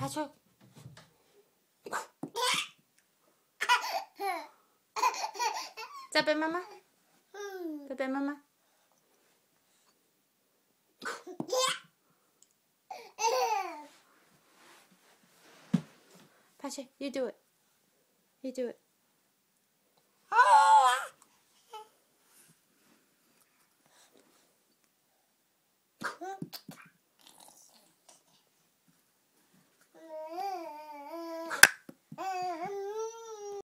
Patrick. Bebe Mama. Bebe Mama. Patrick, you do it. You do it.